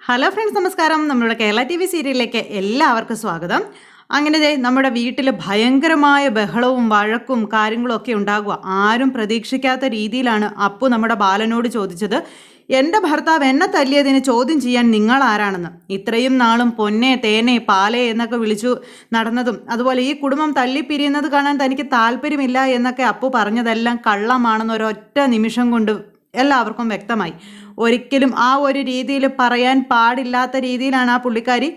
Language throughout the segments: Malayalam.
ഹലോ ഫ്രണ്ട്സ്, നമസ്കാരം. നമ്മുടെ കേരള ടി വി സീരിയലിലേക്ക് എല്ലാവർക്കും സ്വാഗതം. അങ്ങനെ നമ്മുടെ വീട്ടിൽ ഭയങ്കരമായ ബഹളവും വഴക്കും കാര്യങ്ങളും ഒക്കെ ഉണ്ടാകുക. ആരും പ്രതീക്ഷിക്കാത്ത രീതിയിലാണ് അപ്പു നമ്മുടെ ബാലനോട് ചോദിച്ചത്, എൻ്റെ ഭർത്താവ് എന്നെ തല്ലിയതിന് ചോദ്യം ചെയ്യാൻ നിങ്ങൾ ആരാണെന്ന്. ഇത്രയും നാളും പൊന്നെ തേനെ പാലേ എന്നൊക്കെ വിളിച്ചു നടന്നതും അതുപോലെ ഈ കുടുംബം തല്ലിപ്പിരിയുന്നത് കാണാൻ തനിക്ക് താല്പര്യമില്ല എന്നൊക്കെ അപ്പു പറഞ്ഞതെല്ലാം കള്ളമാണെന്ന് ഒരൊറ്റ നിമിഷം കൊണ്ട് എല്ലാവർക്കും വ്യക്തമായി. ഒരിക്കലും ആ ഒരു രീതിയിൽ പറയാൻ പാടില്ലാത്ത രീതിയിലാണ് ആ പുള്ളിക്കാരി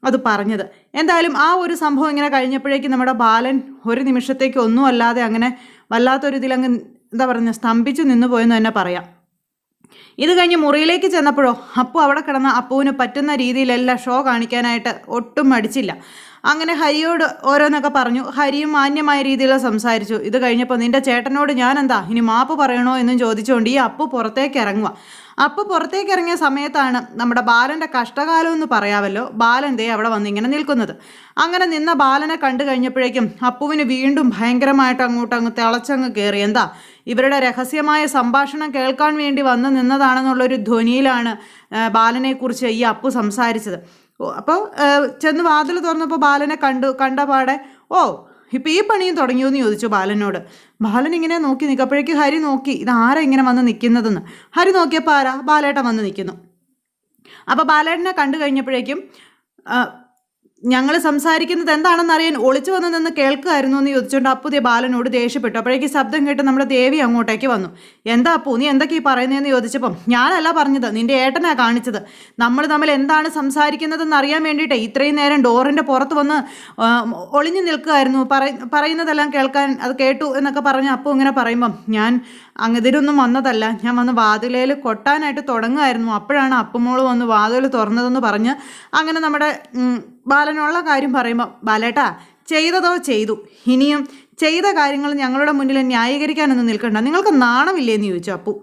അത് പറഞ്ഞത്. എന്തായാലും ആ ഒരു സംഭവം ഇങ്ങനെ കഴിഞ്ഞപ്പോഴേക്കും നമ്മുടെ ബാലൻ ഒരു നിമിഷത്തേക്ക് ഒന്നും അല്ലാതെ അങ്ങനെ വല്ലാത്തൊരിതിലങ്ങ് എന്താ പറയുക സ്തംഭിച്ചു നിന്നു പോയെന്ന് തന്നെ പറയാം. ഇത് കഴിഞ്ഞ് മുറിയിലേക്ക് ചെന്നപ്പോഴോ അവിടെ കിടന്ന അപ്പുവിന് പറ്റുന്ന രീതിയിലെല്ലാം ഷോ കാണിക്കാനായിട്ട് ഒട്ടും മടിച്ചില്ല. അങ്ങനെ ഹരിയോട് ഓരോന്നൊക്കെ പറഞ്ഞു. ഹരിയും മാന്യമായ രീതിയിൽ സംസാരിച്ചു. ഇത് കഴിഞ്ഞപ്പോൾ നിൻ്റെ ചേട്ടനോട് ഞാൻ എന്താ ഇനി മാപ്പ് പറയണോ എന്നും ചോദിച്ചുകൊണ്ട് ഈ അപ്പു പുറത്തേക്ക് ഇറങ്ങുക. അപ്പു പുറത്തേക്ക് ഇറങ്ങിയ സമയത്താണ് നമ്മുടെ ബാലൻ്റെ കഷ്ടകാലം എന്ന് പറയാമല്ലോ, ബാലൻ ദേ അവിടെ വന്നിങ്ങനെ നിൽക്കുന്നത്. അങ്ങനെ നിന്ന ബാലനെ കണ്ടു കഴിഞ്ഞപ്പോഴേക്കും അപ്പുവിന് വീണ്ടും ഭയങ്കരമായിട്ട് അങ്ങ് തിളച്ചങ്ങ് കയറി. എന്താ ഇവരുടെ രഹസ്യമായ സംഭാഷണം കേൾക്കാൻ വേണ്ടി വന്ന് നിന്നതാണെന്നുള്ളൊരു ധ്വനിയിലാണ് ബാലനെക്കുറിച്ച് ഈ അപ്പു സംസാരിച്ചത്. അപ്പോൾ ചെന്ന് വാതിൽ തുറന്നപ്പോൾ ബാലനെ കണ്ട പാടെ ഇപ്പം ഈ പണിയും തുടങ്ങിയോ എന്ന് ചോദിച്ചു ബാലനോട്. ബാലൻ ഇങ്ങനെ നോക്കി നിൽക്കപ്പോഴേക്ക് ഹരി നോക്കി, ഇതാരാ ഇങ്ങനെ വന്ന് നിൽക്കുന്നതെന്ന്. ഹരി നോക്കിയപ്പോൾ ആരാ, ബാലേട്ടൻ വന്ന് നിൽക്കുന്നു. അപ്പോൾ ബാലേട്ടനെ കണ്ടു കഴിഞ്ഞപ്പോഴേക്കും ഞങ്ങൾ സംസാരിക്കുന്നത് എന്താണെന്ന് അറിയാൻ ഒളിച്ചു വന്ന് നിന്ന് കേൾക്കുമായിരുന്നു എന്ന് ചോദിച്ചുകൊണ്ട് അപ്പു ബാലനോട് ദേഷ്യപ്പെട്ടു. അപ്പോഴേക്ക് ശബ്ദം കേട്ട് നമ്മുടെ ദേവി അങ്ങോട്ടേക്ക് വന്നു. എന്താ അപ്പു നീ എന്തൊക്കെ ഈ പറയുന്നതെന്ന് ചോദിച്ചപ്പം ഞാനല്ല പറഞ്ഞത്, നിൻ്റെ ഏട്ടനാ കാണിച്ചത്. നമ്മൾ തമ്മിൽ എന്താണ് സംസാരിക്കുന്നതെന്ന് അറിയാൻ വേണ്ടിയിട്ടേ ഇത്രയും നേരം ഡോറിൻ്റെ പുറത്ത് വന്ന് ഒളിഞ്ഞു നിൽക്കുമായിരുന്നു, പറയുന്നതെല്ലാം കേൾക്കാൻ അത് കേട്ടു എന്നൊക്കെ പറഞ്ഞ് അപ്പു ഇങ്ങനെ പറയുമ്പം ഞാൻ ഇതിനൊന്നും വന്നതല്ല, ഞാൻ വന്ന് വാതിലേൽ കൊട്ടാനായിട്ട് തുടങ്ങുമായിരുന്നു. അപ്പോഴാണ് അപ്പുമോള് വന്ന് വാതിൽ തുറന്നതെന്ന് പറഞ്ഞ് അങ്ങനെ നമ്മുടെ ബാലനുള്ള കാര്യം പറയുമ്പോൾ ബാലേട്ടാ ചെയ്തതോ ചെയ്തു, ഇനിയും ചെയ്ത കാര്യങ്ങൾ ഞങ്ങളുടെ മുന്നിൽ ന്യായീകരിക്കാനൊന്നും നിൽക്കണ്ട, നിങ്ങൾക്ക് നാണമില്ലേ എന്ന് ചോദിച്ചു അപ്പു.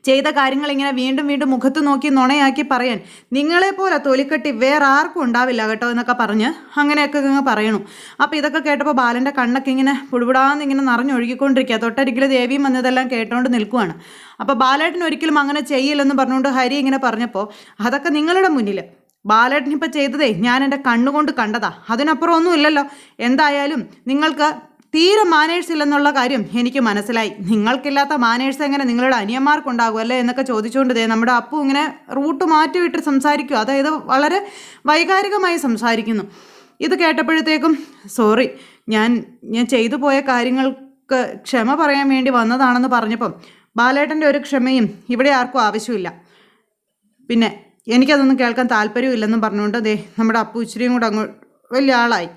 ചെയ്ത കാര്യങ്ങൾ ഇങ്ങനെ വീണ്ടും വീണ്ടും മുഖത്ത് നോക്കി നുണയാക്കി പറയാൻ നിങ്ങളെപ്പോലെ തൊലിക്കെട്ടി വേറെ ആർക്കും ഉണ്ടാവില്ല കേട്ടോ എന്നൊക്കെ പറഞ്ഞ് അങ്ങനെയൊക്കെ ഇങ്ങ് പറയണു. അപ്പോൾ ഇതൊക്കെ കേട്ടപ്പോൾ ബാലൻ്റെ കണ്ണൊക്കെ ഇങ്ങനെ പുടുപുടാന്ന് ഇങ്ങനെ നിറഞ്ഞൊഴുകിക്കൊണ്ടിരിക്കുക. തൊട്ടരികിൽ ദേവിയും വന്നതെല്ലാം കേട്ടോണ്ട് നിൽക്കുവാണ്. അപ്പോൾ ബാലേട്ടൻ ഒരിക്കലും അങ്ങനെ ചെയ്യില്ലെന്ന് പറഞ്ഞുകൊണ്ട് ഹരി ഇങ്ങനെ പറഞ്ഞപ്പോൾ അതൊക്കെ നിങ്ങളുടെ മുന്നിൽ ബാലേട്ടൻ ഇപ്പം ചെയ്തതേ ഞാൻ എൻ്റെ കണ്ണുകൊണ്ട് കണ്ടതാ, അതിനപ്പുറം ഒന്നും ഇല്ലല്ലോ. എന്തായാലും നിങ്ങൾക്ക് തീരെ മാനേഴ്സ് ഇല്ലെന്നുള്ള കാര്യം എനിക്ക് മനസ്സിലായി. നിങ്ങൾക്കില്ലാത്ത മാനേഴ്സ് എങ്ങനെ നിങ്ങളുടെ അനിയന്മാർക്കുണ്ടാകും അല്ലേ എന്നൊക്കെ ചോദിച്ചുകൊണ്ട് നമ്മുടെ അപ്പു ഇങ്ങനെ റൂട്ട് മാറ്റിവിട്ട് സംസാരിക്കുക. അതായത് വളരെ വൈകാരികമായി സംസാരിക്കുന്നു. ഇത് കേട്ടപ്പോഴത്തേക്കും സോറി, ഞാൻ ചെയ്തു പോയ കാര്യങ്ങൾക്ക് ക്ഷമ പറയാൻ വേണ്ടി വന്നതാണെന്ന് പറഞ്ഞപ്പം ബാലേട്ടൻ്റെ ഒരു ക്ഷമയും ഇവിടെ ആർക്കും ആവശ്യമില്ല. പിന്നെ എനിക്കതൊന്നും കേൾക്കാൻ താല്പര്യമില്ലെന്നും പറഞ്ഞുകൊണ്ട് നമ്മുടെ അപ്പു ഇച്ചിരിയും കൂടെ അങ്ങ് വലിയ ആളായി.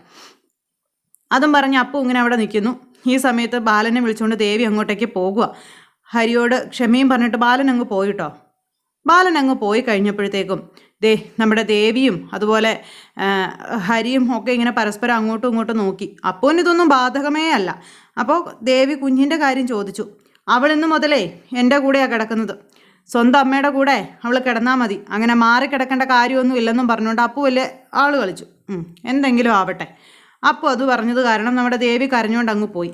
അതും പറഞ്ഞ് അപ്പു ഇങ്ങനെ അവിടെ നിൽക്കുന്നു. ഈ സമയത്ത് ബാലനെ വിളിച്ചുകൊണ്ട് ദേവി അങ്ങോട്ടേക്ക് പോകുക. ഹരിയോട് ക്ഷമയും പറഞ്ഞിട്ട് ബാലൻ അങ്ങ് പോയിട്ടോ. ബാലൻ അങ്ങ് പോയി കഴിഞ്ഞപ്പോഴത്തേക്കും നമ്മുടെ ദേവിയും അതുപോലെ ഹരിയും ഒക്കെ ഇങ്ങനെ പരസ്പരം അങ്ങോട്ടും ഇങ്ങോട്ടും നോക്കി. അപ്പുവിന് ഇതൊന്നും ബാധകമേ അല്ല. അപ്പോൾ ദേവി കുഞ്ഞിൻ്റെ കാര്യം ചോദിച്ചു. അവൾ ഇന്ന് മുതലേ എൻ്റെ കൂടെയാണ് കിടക്കുന്നത്, സ്വന്തം അമ്മയുടെ കൂടെ അവൾ കിടന്നാൽ മതി, അങ്ങനെ മാറിക്കിടക്കേണ്ട കാര്യമൊന്നും ഇല്ലെന്നും പറഞ്ഞുകൊണ്ട് അപ്പു വലിയ ആൾ കളിച്ചു. എന്തെങ്കിലും ആവട്ടെ. അപ്പോൾ അത് പറഞ്ഞത് കാരണം നമ്മുടെ ദേവി കരഞ്ഞുകൊണ്ട് അങ്ങ് പോയി.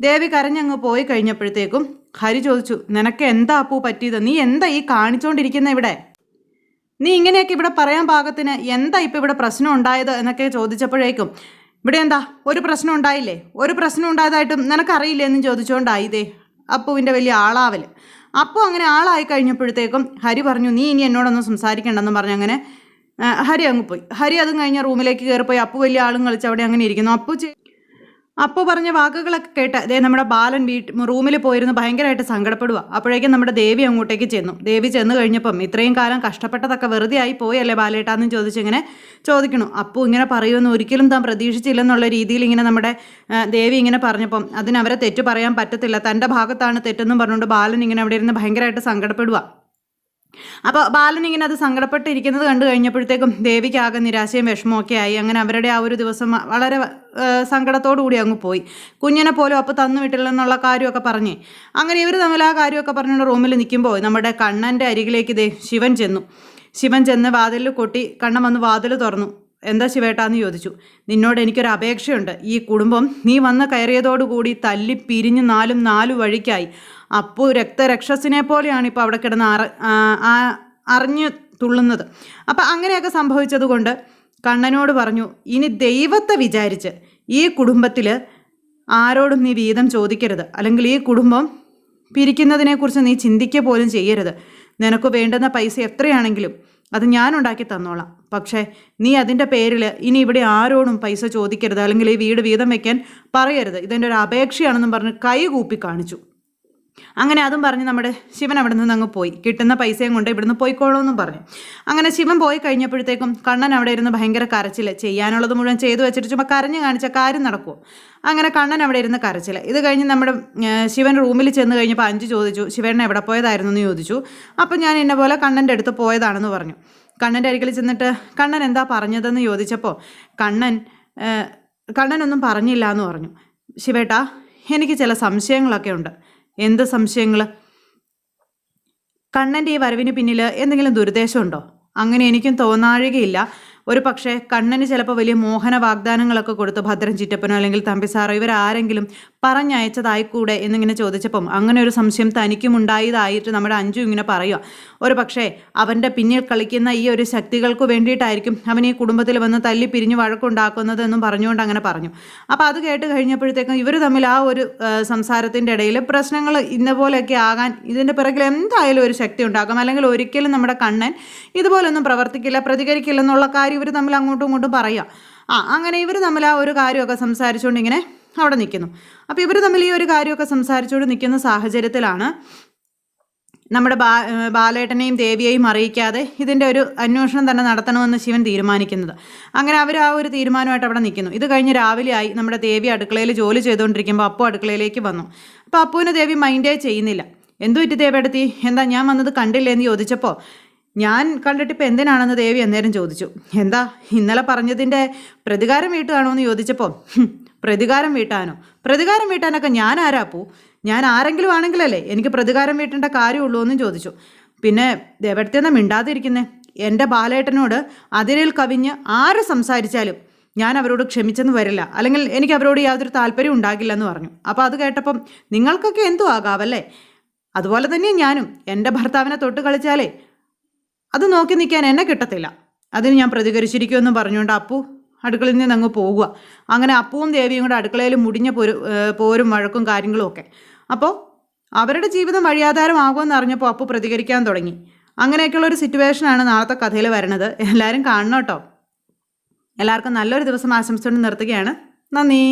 ദേവി കരഞ്ഞങ്ങ് പോയി കഴിഞ്ഞപ്പോഴത്തേക്കും ഹരി ചോദിച്ചു, നിനക്ക് എന്താ അപ്പു പറ്റിയത്, നീ എന്താ ഈ കാണിച്ചുകൊണ്ടിരിക്കുന്ന ഇവിടെ, നീ ഇങ്ങനെയൊക്കെ ഇവിടെ പറയാൻ പാകത്തിന് എന്താ ഇപ്പം ഇവിടെ പ്രശ്നം ഉണ്ടായത് എന്നൊക്കെ ചോദിച്ചപ്പോഴേക്കും ഇവിടെ എന്താ ഒരു പ്രശ്നം ഉണ്ടായില്ലേ, ഒരു പ്രശ്നം ഉണ്ടായതായിട്ടും നിനക്കറിയില്ലേ എന്നും ചോദിച്ചുകൊണ്ടായി അപ്പുവിൻ്റെ വലിയ ആളാവൽ. അപ്പോൾ അങ്ങനെ ആളായി കഴിഞ്ഞപ്പോഴത്തേക്കും ഹരി പറഞ്ഞു, നീ ഇനി എന്നോടൊന്നും സംസാരിക്കണ്ടെന്നും പറഞ്ഞ് അങ്ങനെ ഹരി അങ്ങ് പോയി. ഹരി അതും കഴിഞ്ഞ റൂമിലേക്ക് കയറിപ്പോയി. അപ്പു വലിയ ആളും കളിച്ച് അവിടെ അങ്ങനെ ഇരിക്കുന്നു. അപ്പു പറഞ്ഞ വാക്കുകളൊക്കെ കേട്ട് നമ്മുടെ ബാലൻ റൂമിൽ പോയിരുന്ന് ഭയങ്കരമായിട്ട് സങ്കടപ്പെടുക. അപ്പോഴേക്കും നമ്മുടെ ദേവി അങ്ങോട്ടേക്ക് ചെന്നു. ദേവി ചെന്ന് കഴിഞ്ഞപ്പം ഇത്രയും കാലം കഷ്ടപ്പെട്ടതൊക്കെ വെറുതെ ആയി പോയല്ലേ ബാലേട്ടാന്നും ചോദിച്ചിങ്ങനെ ചോദിക്കണു. അപ്പു ഇങ്ങനെ പറയുമെന്ന് ഒരിക്കലും താൻ പ്രതീക്ഷിച്ചില്ലെന്നുള്ള രീതിയിൽ ഇങ്ങനെ നമ്മുടെ ദേവി ഇങ്ങനെ പറഞ്ഞപ്പം അതിനവരെ തെറ്റു പറയാൻ പറ്റത്തില്ല, തൻ്റെ ഭാഗത്താണ് തെറ്റെന്നും പറഞ്ഞുകൊണ്ട് ബാലൻ ഇങ്ങനെ അവിടെ ഇരുന്ന് ഭയങ്കരമായിട്ട് സങ്കടപ്പെടുക. അപ്പോൾ ബാലൻ ഇങ്ങനെ അത് സങ്കടപ്പെട്ടിരിക്കുന്നത് കണ്ടു കഴിഞ്ഞപ്പോഴത്തേക്കും ദേവിക്ക് ആകെ നിരാശയും വിഷമമൊക്കെ ആയി. അങ്ങനെ അവരുടെ ആ ഒരു ദിവസം വളരെ സങ്കടത്തോടു കൂടി അങ്ങ് പോയി. കുഞ്ഞിനെ പോലും അപ്പോൾ തന്നു വിട്ടില്ലെന്നുള്ള കാര്യമൊക്കെ പറഞ്ഞ് അങ്ങനെ ഇവർ തമ്മിൽ ആ കാര്യമൊക്കെ പറഞ്ഞുകൊണ്ട് റൂമിൽ നിൽക്കുമ്പോൾ നമ്മുടെ കണ്ണൻ്റെ അരികിലേക്ക് ശിവൻ ചെന്ന് വാതിലിൽ കൊട്ടി. കണ്ണൻ വന്ന് വാതിൽ തുറന്നു. എന്താ ശിവേട്ടാന്ന് ചോദിച്ചു. നിന്നോട് എനിക്കൊരു അപേക്ഷയുണ്ട്. ഈ കുടുംബം നീ വന്ന് കയറിയതോടുകൂടി തല്ലി പിരിഞ്ഞ് നാലു വഴിക്കായി. അപ്പു രക്തരക്ഷസിനെ പോലെയാണ് ഇപ്പോൾ അവിടെ കിടന്ന് അറിഞ്ഞ് തുള്ളുന്നത്. അപ്പം അങ്ങനെയൊക്കെ സംഭവിച്ചത് കൊണ്ട് കണ്ണനോട് പറഞ്ഞു, ഇനി ദൈവത്തെ വിചാരിച്ച് ഈ കുടുംബത്തിൽ ആരോടും നീ വീതം ചോദിക്കരുത്, അല്ലെങ്കിൽ ഈ കുടുംബം പിരിക്കുന്നതിനെക്കുറിച്ച് നീ ചിന്തിക്കുക പോലും ചെയ്യരുത്. നിനക്ക് വേണ്ടുന്ന പൈസ എത്രയാണെങ്കിലും അത് ഞാൻ ഉണ്ടാക്കി തന്നോളാം. പക്ഷേ നീ അതിൻ്റെ പേരിൽ ഇനി ഇവിടെ ആരോടും പൈസ ചോദിക്കരുത്, അല്ലെങ്കിൽ ഈ വീട് വീതം വയ്ക്കാൻ പറയരുത്. ഇതെൻ്റെ ഒരു അപേക്ഷയാണെന്നും പറഞ്ഞ് കൈ കൂപ്പി കാണിച്ചു. അങ്ങനെ അതും പറഞ്ഞ് നമ്മുടെ ശിവൻ അവിടെ നിന്ന് അങ്ങ് പോയി. കിട്ടുന്ന പൈസയും കൊണ്ട് ഇവിടുന്ന് പോയിക്കോളൂന്നും പറഞ്ഞു. അങ്ങനെ ശിവൻ പോയി കഴിഞ്ഞപ്പോഴത്തേക്കും കണ്ണൻ അവിടെ ഇരുന്ന് ഭയങ്കര കരച്ചിൽ. ചെയ്യാനുള്ളത് മുഴുവൻ ചെയ്തു വെച്ചിട്ട് ചുമ്മാ കരഞ്ഞു കാണിച്ച കാര്യം നടക്കുമോ? അങ്ങനെ കണ്ണൻ അവിടെ ഇരുന്ന് കരച്ചിൽ. ഇത് കഴിഞ്ഞ് നമ്മുടെ ശിവൻ റൂമിൽ ചെന്ന് കഴിഞ്ഞപ്പോൾ അഞ്ചു ചോദിച്ചു, ശിവനെ എവിടെ പോയതായിരുന്നു എന്ന് ചോദിച്ചു. അപ്പം ഞാൻ എന്നെ പോലെ കണ്ണൻ്റെ അടുത്ത് പോയതാണെന്ന് പറഞ്ഞു. കണ്ണൻ്റെ അരികിൽ ചെന്നിട്ട് കണ്ണൻ എന്താ പറഞ്ഞതെന്ന് ചോദിച്ചപ്പോൾ കണ്ണനൊന്നും പറഞ്ഞില്ല എന്ന് പറഞ്ഞു. ശിവേട്ടാ, എനിക്ക് ചില സംശയങ്ങളൊക്കെ ഉണ്ട്. എന്ത് സംശയങ്ങൾ? കണ്ണൻ്റെ ഈ വരവിന് പിന്നിൽ എന്തെങ്കിലും ദുരുദ്ദേശമുണ്ടോ? അങ്ങനെ എനിക്കും തോന്നാഴുകയില്ല. ഒരു പക്ഷേ കണ്ണന് ചിലപ്പോൾ വലിയ മോഹന വാഗ്ദാനങ്ങളൊക്കെ കൊടുത്ത് ഭദ്രൻ ചിറ്റപ്പനോ അല്ലെങ്കിൽ തമ്പിസാറോ ഇവരാരെങ്കിലും പറഞ്ഞയച്ചതായിക്കൂടെ എന്നിങ്ങനെ ചോദിച്ചപ്പം അങ്ങനെ ഒരു സംശയം തനിക്കും ഉണ്ടായതായിട്ട് നമ്മുടെ അഞ്ചു ഇങ്ങനെ പറയുക. ഒരു പക്ഷേ അവൻ്റെ പിന്നിൽ കളിക്കുന്ന ഈ ഒരു ശക്തികൾക്ക് വേണ്ടിയിട്ടായിരിക്കും അവൻ ഈ കുടുംബത്തിൽ വന്ന് തല്ലി പിരിഞ്ഞ് വഴക്കുണ്ടാക്കുന്നത് എന്നും പറഞ്ഞുകൊണ്ട് അങ്ങനെ പറഞ്ഞു. അപ്പോൾ അത് കേട്ട് കഴിഞ്ഞപ്പോഴത്തേക്കും ഇവർ തമ്മിൽ ആ ഒരു സംസാരത്തിൻ്റെ ഇടയിൽ പ്രശ്നങ്ങൾ ഇന്നപോലെയൊക്കെ ആകാൻ ഇതിൻ്റെ പിറകിൽ എന്തായാലും ഒരു ശക്തി ഉണ്ടാകും. അല്ലെങ്കിൽ ഒരിക്കലും നമ്മുടെ കണ്ണൻ ഇതുപോലൊന്നും പ്രവർത്തിക്കില്ല, പ്രതികരിക്കില്ല എന്നുള്ള കാര്യം ഇവർ തമ്മിൽ അങ്ങോട്ടും ഇങ്ങോട്ടും പറയുക. അങ്ങനെ ഇവർ തമ്മിൽ ആ ഒരു കാര്യമൊക്കെ സംസാരിച്ചുകൊണ്ട് ഇങ്ങനെ അവിടെ നിൽക്കുന്നു. അപ്പോൾ ഇവർ തമ്മിൽ ഈ ഒരു കാര്യമൊക്കെ സംസാരിച്ചുകൊണ്ട് നിൽക്കുന്ന സാഹചര്യത്തിലാണ് നമ്മുടെ ബാലേട്ടനെയും ദേവിയെയും അറിയിക്കാതെ ഇതിൻ്റെ ഒരു അന്വേഷണം തന്നെ നടത്തണമെന്ന് ശിവൻ തീരുമാനിക്കുന്നത്. അങ്ങനെ അവർ ആ ഒരു തീരുമാനമായിട്ട് അവിടെ നിൽക്കുന്നു. ഇത് കഴിഞ്ഞ് രാവിലെ ആയി. നമ്മുടെ ദേവി അടുക്കളയിൽ ജോലി ചെയ്തുകൊണ്ടിരിക്കുമ്പോൾ അപ്പു അടുക്കളയിലേക്ക് വന്നു. അപ്പോൾ അപ്പുവിനെ ദേവി മൈൻഡേ ചെയ്യുന്നില്ല. എന്തു പറ്റി ദേവേടത്തി, എന്താ ഞാൻ വന്നത് കണ്ടില്ലേ എന്ന് ചോദിച്ചപ്പോൾ ഞാൻ കണ്ടിട്ടിപ്പോൾ എന്തിനാണെന്ന് ദേവി അന്നേരം ചോദിച്ചു. എന്താ ഇന്നലെ പറഞ്ഞതിൻ്റെ പ്രതികാരം വീട്ടുകയാണോ എന്ന് ചോദിച്ചപ്പോൾ പ്രതികാരം വീട്ടാനോ? പ്രതികാരം വീട്ടാനൊക്കെ ഞാൻ ആരാപ്പൂ? ഞാൻ ആരെങ്കിലും ആണെങ്കിലല്ലേ എനിക്ക് പ്രതികാരം വീട്ടേണ്ട കാര്യമുള്ളൂ എന്നും ചോദിച്ചു. പിന്നെ ദേവേടത്തിയെന്നാ മിണ്ടാതിരിക്കുന്നേ? എൻ്റെ ബാലേട്ടനോട് അതിരിൽ കവിഞ്ഞ് ആര് സംസാരിച്ചാലും ഞാൻ അവരോട് ക്ഷമിച്ചെന്ന് വരില്ല, അല്ലെങ്കിൽ എനിക്ക് അവരോട് യാതൊരു താല്പര്യം ഉണ്ടാകില്ല എന്ന് പറഞ്ഞു. അപ്പോൾ അത് കേട്ടപ്പം നിങ്ങൾക്കൊക്കെ എന്തോ ആകാവല്ലേ, അതുപോലെ തന്നെ ഞാനും എൻ്റെ ഭർത്താവിനെ തൊട്ട് കളിച്ചാലേ അത് നോക്കി നിൽക്കാൻ എന്നെ കിട്ടത്തില്ല, അതിന് ഞാൻ പ്രതികരിച്ചിരിക്കുമെന്നും പറഞ്ഞുകൊണ്ട് അപ്പു അടുക്കളയിൽ നിന്ന് അങ്ങ് പോകുക. അങ്ങനെ അപ്പുവും ദേവിയും കൂടെ അടുക്കളയിൽ മുടിഞ്ഞ പോരും വഴക്കും കാര്യങ്ങളും ഒക്കെ. അപ്പോൾ അവരുടെ ജീവിതം വഴിയാധാരമാകുമെന്ന് അറിഞ്ഞപ്പോൾ അപ്പു പ്രതികരിക്കാൻ തുടങ്ങി. അങ്ങനെയൊക്കെയുള്ളൊരു സിറ്റുവേഷനാണ് നാളത്തെ കഥയിൽ വരണത്. എല്ലാവരും കാണണം കേട്ടോ. എല്ലാവർക്കും നല്ലൊരു ദിവസം ആശംസിച്ചുകൊണ്ട് നിർത്തുകയാണ്. നന്ദി.